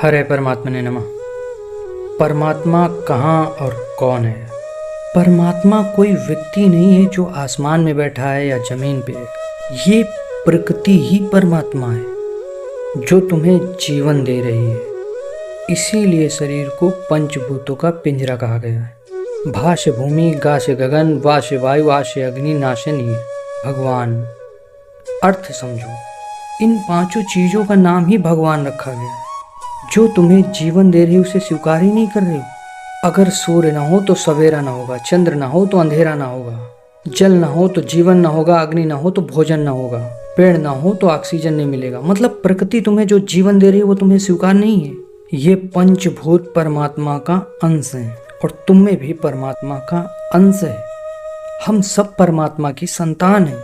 हरे परमात्मा ने नमः। परमात्मा कहाँ और कौन है? परमात्मा कोई व्यक्ति नहीं है जो आसमान में बैठा है या जमीन पे। ये प्रकृति ही परमात्मा है जो तुम्हें जीवन दे रही है। इसीलिए शरीर को पंचभूतों का पिंजरा कहा गया है। भाष्य भूमि, गाश गगन, वाष्य वायु, आशय अग्नि, नाशे नीर। भगवान अर्थ समझो, इन पांचों चीजों का नाम ही भगवान रखा गया है। जो तुम्हें जीवन दे रही है उसे स्वीकार ही नहीं कर रहे हो। अगर सूर्य ना हो तो सवेरा ना होगा, चंद्र ना हो तो अंधेरा ना होगा, जल ना हो तो जीवन ना होगा, अग्नि ना हो तो भोजन ना होगा, पेड़ ना हो तो ऑक्सीजन नहीं मिलेगा। मतलब प्रकृति तुम्हें जो जीवन दे रही है वो तुम्हें स्वीकार नहीं है। ये पंचभूत परमात्मा का अंश है और तुम में भी परमात्मा का अंश है। हम सब परमात्मा की संतान हैं।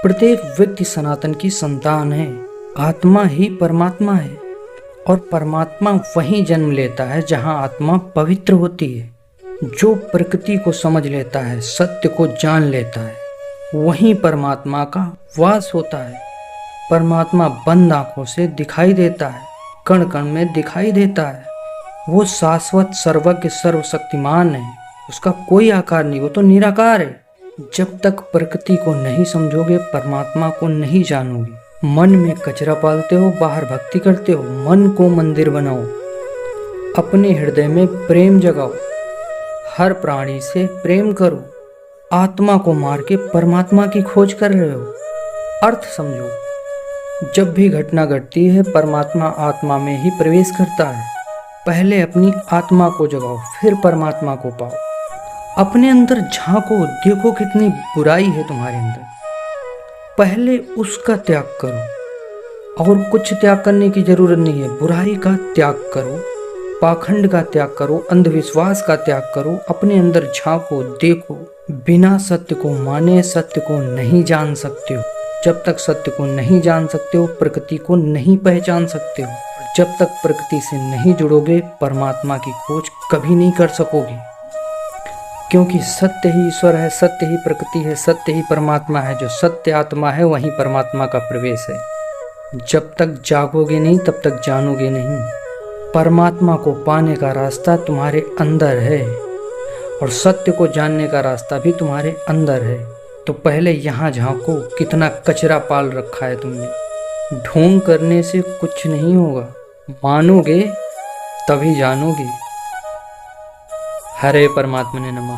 प्रत्येक व्यक्ति सनातन की संतान है। आत्मा ही परमात्मा है और परमात्मा वहीं जन्म लेता है जहां आत्मा पवित्र होती है। जो प्रकृति को समझ लेता है, सत्य को जान लेता है, वहीं परमात्मा का वास होता है। परमात्मा बंद आंखों से दिखाई देता है, कण कण में दिखाई देता है। वो शाश्वत, सर्वज्ञ, सर्वशक्तिमान है। उसका कोई आकार नहीं, वो तो निराकार है। जब तक प्रकृति को नहीं समझोगे, परमात्मा को नहीं जानोगे। मन में कचरा पालते हो, बाहर भक्ति करते हो। मन को मंदिर बनाओ, अपने हृदय में प्रेम जगाओ, हर प्राणी से प्रेम करो। आत्मा को मार के परमात्मा की खोज कर रहे हो। अर्थ समझो, जब भी घटना घटती है परमात्मा आत्मा में ही प्रवेश करता है। पहले अपनी आत्मा को जगाओ, फिर परमात्मा को पाओ। अपने अंदर झांको, देखो कितनी बुराई है तुम्हारे अंदर। पहले उसका त्याग करो। और कुछ त्याग करने की जरूरत नहीं है। बुराई का त्याग करो, पाखंड का त्याग करो, अंधविश्वास का त्याग करो। अपने अंदर झांको, देखो। बिना सत्य को माने सत्य को नहीं जान सकते हो। जब तक सत्य को नहीं जान सकते हो, प्रकृति को नहीं पहचान सकते हो। जब तक प्रकृति से नहीं जुड़ोगे, परमात्मा की खोज कभी नहीं कर सकोगे। क्योंकि सत्य ही ईश्वर है, सत्य ही प्रकृति है, सत्य ही परमात्मा है। जो सत्य आत्मा है वहीं परमात्मा का प्रवेश है। जब तक जागोगे नहीं तब तक जानोगे नहीं। परमात्मा को पाने का रास्ता तुम्हारे अंदर है और सत्य को जानने का रास्ता भी तुम्हारे अंदर है। तो पहले यहाँ झांको, कितना कचरा पाल रखा है तुमने। ढोंग करने से कुछ नहीं होगा, मानोगे तभी जानोगे। हरे परमात्मा ने नमः।